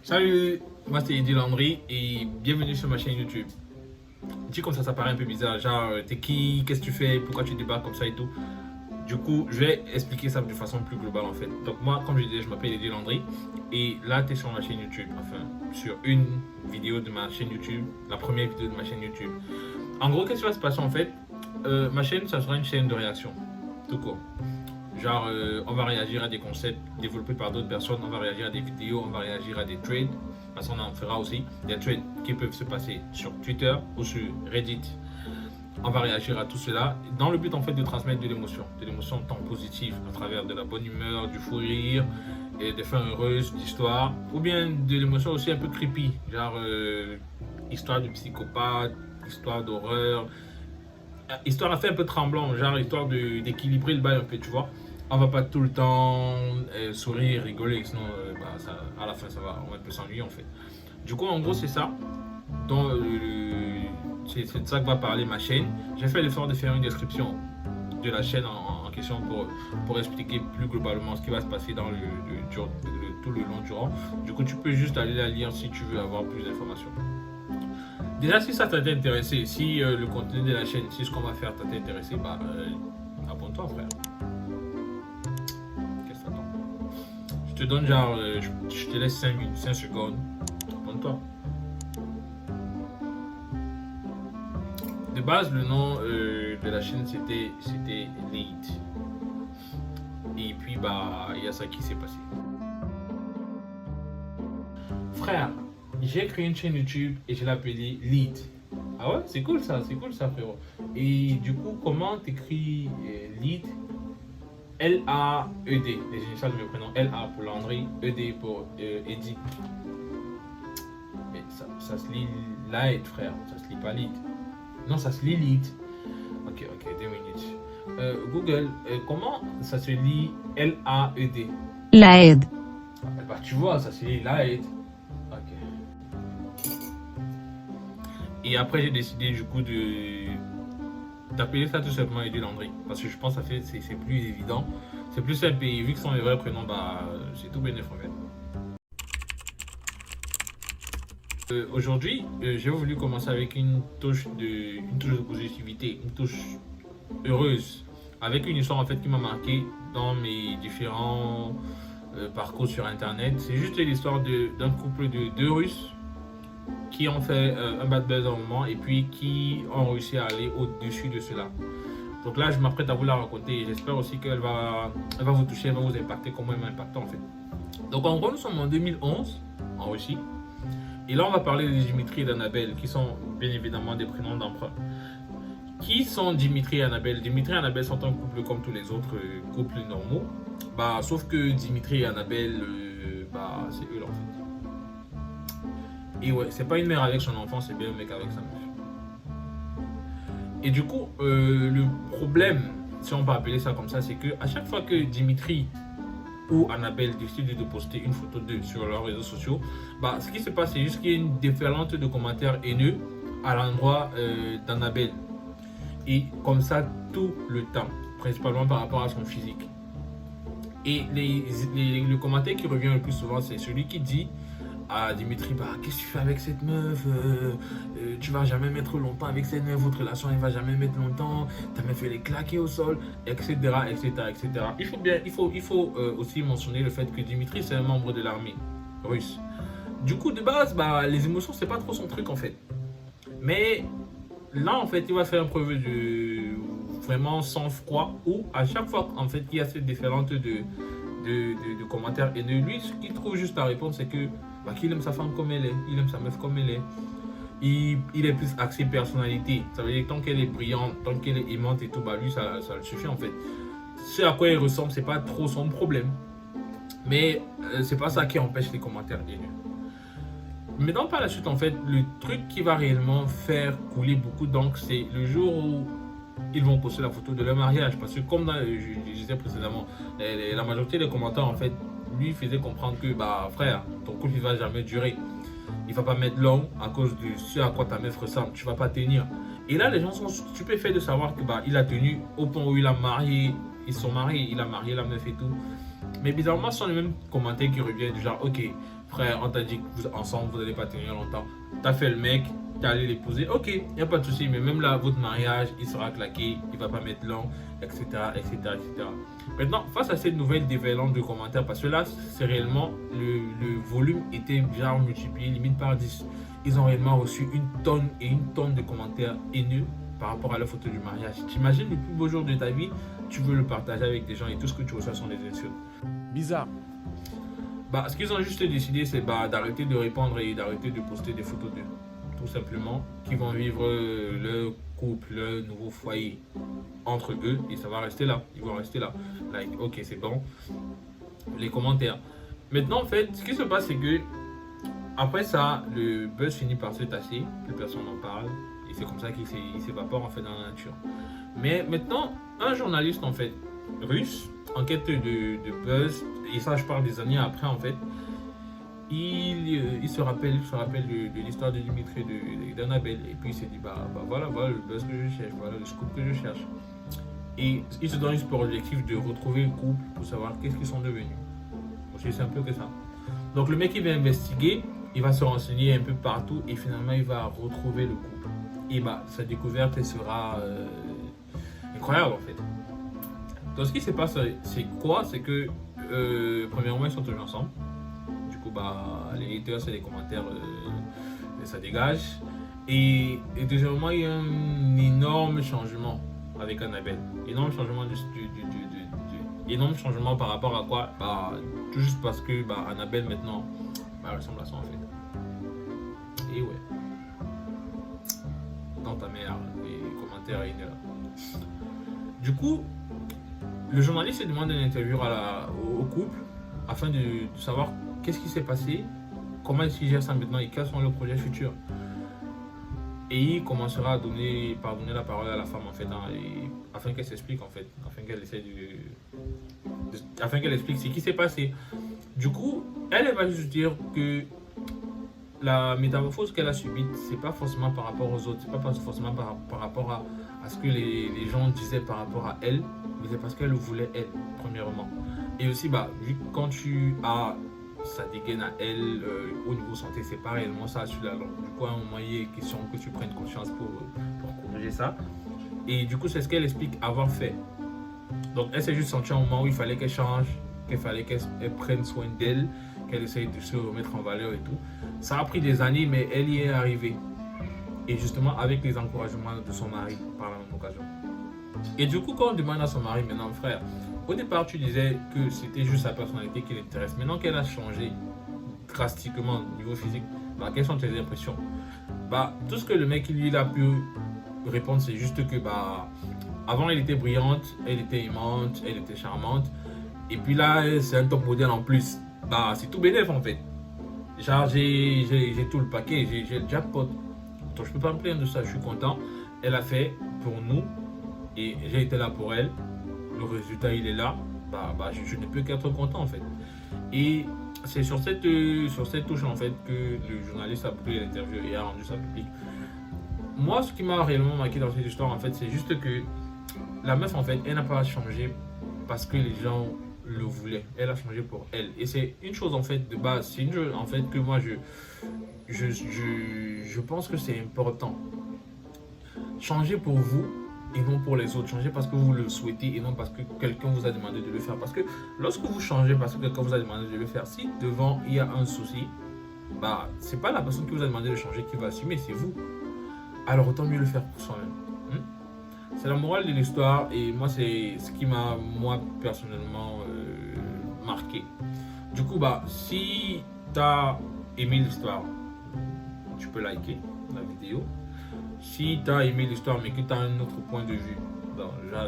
Salut, moi c'est Eddie Landry et bienvenue sur ma chaîne YouTube. Dit comme ça paraît un peu bizarre, genre t'es qui, qu'est-ce que tu fais, pourquoi tu débarques comme ça et tout. Du coup, je vais expliquer ça de façon plus globale en fait. Donc moi, comme je disais, je m'appelle Eddie Landry et là tu es sur ma chaîne YouTube, enfin sur une vidéo de ma chaîne YouTube, la première vidéo de ma chaîne YouTube. En gros, qu'est-ce qui va se passer en fait? Ma chaîne, ça sera une chaîne de réaction, tout court. Genre, on va réagir à des concepts développés par d'autres personnes, on va réagir à des vidéos, on va réagir à des trades. Parce qu'on en fera aussi des trades qui peuvent se passer sur Twitter ou sur Reddit. On va réagir à tout cela dans le but en fait de transmettre de l'émotion tant positive à travers de la bonne humeur, du fou rire, et des fins heureuses, d'histoire, ou bien de l'émotion aussi un peu creepy, genre histoire de psychopathe, histoire d'horreur, histoire à faire un peu tremblant, genre histoire d'équilibrer le bail un peu, tu vois. On va pas tout le temps sourire, rigoler, sinon ça, à la fin on va un peu s'ennuyer en fait. Du coup, en gros, c'est ça. Donc, c'est de ça que va parler ma chaîne. J'ai fait l'effort de faire une description de la chaîne en question pour expliquer plus globalement ce qui va se passer dans tout le long durant. Du coup, tu peux juste aller la lire si tu veux avoir plus d'informations. Déjà, si ça t'a intéressé, si le contenu de la chaîne, si ce qu'on va faire t'a intéressé, abonne-toi, frère. Qu'est-ce que t'attends? Je te donne genre, je te laisse 5 minutes, 5 secondes. Abonne-toi. De base, le nom de la chaîne c'était Lead. Et puis il y a ça qui s'est passé. Frère, j'ai créé une chaîne YouTube et je l'ai appelée Lead. Ah ouais, c'est cool ça, frérot. Et du coup, comment t'écris Lead? L-A-E-D, les initiales de mes prénoms. L-A pour Landry, E-D pour Eddie. Mais ça se lit Light, frère, ça se lit pas Lead. Non, ça se lit Lead. Ok, 2 minutes. Google, comment ça se lit L-A-E-D? Laed. Bah, tu vois, ça se lit Light. Ok. Et après, j'ai décidé du coup d'appeler ça tout simplement Eddie Landry. Parce que je pense que c'est plus évident. C'est plus simple. Et vu que ce sont mes vrais prénoms, c'est tout bénéfique. Aujourd'hui, j'ai voulu commencer avec une touche de positivité, une touche heureuse, avec une histoire en fait qui m'a marqué dans mes différents parcours sur internet. C'est juste l'histoire d'un couple de deux Russes qui ont fait un bad buzz à un moment et puis qui ont réussi à aller au-dessus de cela. Donc là, je m'apprête à vous la raconter et j'espère aussi qu'elle va vous toucher, elle va vous impacter comme elle m'a impacté en fait. Donc en gros, nous sommes en 2011 en Russie. Et là, on va parler de Dimitri et d'Annabelle, qui sont bien évidemment des prénoms d'emprunt. Qui sont Dimitri et Annabelle? Dimitri et Annabelle sont un couple comme tous les autres couples normaux. Sauf que Dimitri et Annabelle, c'est eux en fait. Et ouais, c'est pas une mère avec son enfant, c'est bien un mec avec sa meuf. Et du coup, le problème, si on peut appeler ça comme ça, c'est que à chaque fois que Dimitri ou Annabelle décide de poster une photo d'eux sur leurs réseaux sociaux, ce qui se passe, c'est juste qu'il y a une déferlante de commentaires haineux à l'endroit d'Annabelle. Et comme ça, tout le temps, principalement par rapport à son physique. Et le commentaire qui revient le plus souvent, c'est celui qui dit à Dimitri, qu'est-ce que tu fais avec cette meuf, tu vas jamais mettre longtemps avec cette meuf, votre relation elle va jamais mettre longtemps, ta meuf elle est claquée au sol, etc. Il faut aussi mentionner le fait que Dimitri c'est un membre de l'armée russe. Du coup de base, les émotions c'est pas trop son truc en fait. Mais là en fait il va faire preuve de vraiment sang-froid où à chaque fois en fait il y a cette déferlante de commentaires haineux, lui ce qu'il trouve juste la réponse c'est que qu'il aime sa femme comme elle est, il aime sa meuf comme elle est. Il est plus axé personnalité. Ça veut dire que tant qu'elle est brillante, tant qu'elle est aimante et tout, lui ça le suffit en fait. Ce à quoi il ressemble, c'est pas trop son problème. Mais c'est pas ça qui empêche les commentaires haineux. Mais dans par la suite, en fait, le truc qui va réellement faire couler beaucoup d'encre, c'est le jour où ils vont poster la photo de leur mariage. Parce que comme je disais précédemment, la majorité des commentaires, en fait, lui faisait comprendre que, frère, ton couple il va jamais durer. Il va pas mettre long à cause de ce à quoi ta meuf ressemble. Tu vas pas tenir. Et là, les gens sont stupéfaits de savoir que il a tenu au point où il a marié. Ils sont mariés, il a marié la meuf et tout. Mais bizarrement, ce sont les mêmes commentaires qui reviennent du genre, ok, frère, on t'a dit que ensemble, vous n'allez pas tenir longtemps. T'as fait le mec, t'es allé l'épouser, ok, il n'y a pas de souci, mais même là, votre mariage, il sera claqué, il va pas mettre long, etc., etc., etc. Maintenant, face à cette nouvelle déferlante de commentaires, parce que là, c'est réellement, le volume était déjà multiplié, limite par 10. Ils ont réellement reçu une tonne de commentaires haineux par rapport à la photo du mariage. T'imagines le plus beau jour de ta vie, tu veux le partager avec des gens et tout ce que tu reçois sont des insultes. Bizarre. Bah, ce qu'ils ont juste décidé, c'est d'arrêter de répondre et d'arrêter de poster des photos d'eux. Tout simplement, qui vont vivre leur couple, leur nouveau foyer entre eux et ça va rester là. Ils vont rester là. Like, ok, c'est bon. Les commentaires. Maintenant, en fait, ce qui se passe, c'est que après ça, le buzz finit par se tasser, plus personne n'en parle et c'est comme ça qu'il s'évapore en fait dans la nature. Mais maintenant, un journaliste en fait russe, en quête de buzz, et ça je parle des années après en fait, il se rappelle de l'histoire de Dimitri et d'Annabelle et puis il s'est dit voilà le buzz que je cherche, voilà le scoop que je cherche. Et il se donne juste pour objectif de retrouver le couple pour savoir qu'est-ce qu'ils sont devenus. Aussi simple que ça. Donc le mec il va investiguer, il va se renseigner un peu partout et finalement il va retrouver le couple. Et sa découverte elle sera incroyable en fait. Donc ce qui se passe c'est quoi? C'est que premièrement ils sont toujours ensemble. Du coup les haters et les commentaires ça dégage. Et deuxièmement il y a un énorme changement avec Annabelle. Énorme changement énorme changement par rapport à quoi? Tout juste parce que Annabelle maintenant elle ressemble à ça en fait. Et ouais. Dans ta mère, les commentaires haineux. Du coup, le journaliste demande une interview au couple afin de savoir qu'est-ce qui s'est passé, comment est-ce qu'il gère ça maintenant et quels sont leurs projets futurs. Et il commencera à donner la parole à la femme en fait, afin qu'elle s'explique en fait, afin qu'elle essaie afin qu'elle explique ce qui s'est passé. Du coup, elle va juste dire que la métamorphose qu'elle a subie, c'est pas forcément par rapport aux autres, c'est pas forcément par rapport à ce que les gens disaient par rapport à elle, mais c'est parce qu'elle le voulait elle, premièrement. Et aussi, vu que quand tu as sa dégaine à elle, au niveau santé, c'est pas réellement ça sur la langue. Du coup, à un moment, il est question que tu prennes conscience pour corriger ça. Et du coup, c'est ce qu'elle explique avoir fait. Donc, elle s'est juste sentie à un moment où il fallait qu'elle change, qu'il fallait qu'elle prenne soin d'elle, qu'elle essaye de se remettre en valeur et tout. Ça a pris des années, mais elle y est arrivée. Et justement, avec les encouragements de son mari par la même occasion. Et du coup, quand on demande à son mari, maintenant, frère, au départ, tu disais que c'était juste sa personnalité qui l'intéresse. Maintenant qu'elle a changé drastiquement au niveau physique, quelles sont tes impressions? Tout ce que le mec lui a pu répondre, c'est juste que avant, elle était brillante, elle était aimante, elle était charmante. Et puis là, c'est un top modèle en plus. C'est tout bénéf en fait. Genre, j'ai tout le paquet, j'ai le jackpot. Donc, je peux pas me plaindre de ça, je suis content. Elle a fait pour nous et j'ai été là pour elle. Le résultat, il est là. Je ne peux qu'être content en fait. Et c'est sur cette touche en fait que le journaliste a pris l'interview et a rendu ça public. Moi, ce qui m'a réellement marqué dans cette histoire en fait, c'est juste que la meuf en fait, elle n'a pas changé parce que les gens le voulaient. Elle a changé pour elle. Et c'est une chose en fait de base. C'est une chose en fait que moi je pense que c'est important. Changer pour vous et non pour les autres. Changer parce que vous le souhaitez et non parce que quelqu'un vous a demandé de le faire. Parce que lorsque vous changez parce que quelqu'un vous a demandé de le faire, si devant il y a un souci, c'est pas la personne qui vous a demandé de changer qui va assumer, c'est vous. Alors autant mieux le faire pour soi-même. C'est la morale de l'histoire et moi c'est ce qui m'a personnellement marqué. Du coup si tu as aimé l'histoire, tu peux liker la vidéo. Si tu as aimé l'histoire mais que tu as un autre point de vue,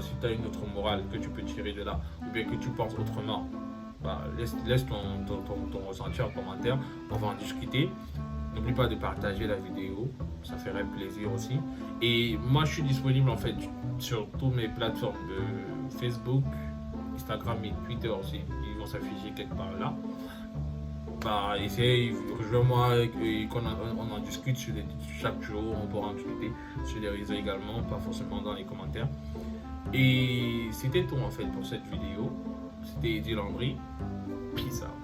si tu as une autre morale que tu peux tirer de là, ou bien que tu penses autrement, laisse ton ressenti en commentaire, on va en discuter. N'oublie pas de partager la vidéo, ça ferait plaisir aussi. Et moi je suis disponible en fait sur toutes mes plateformes de Facebook, Instagram et Twitter aussi. Ils vont s'afficher quelque part là. Essaye, rejoins-moi et on en discute chaque jour, on pourra en discuter sur les réseaux également, pas forcément dans les commentaires. Et c'était tout en fait pour cette vidéo. C'était Eddie Landry. Peace out.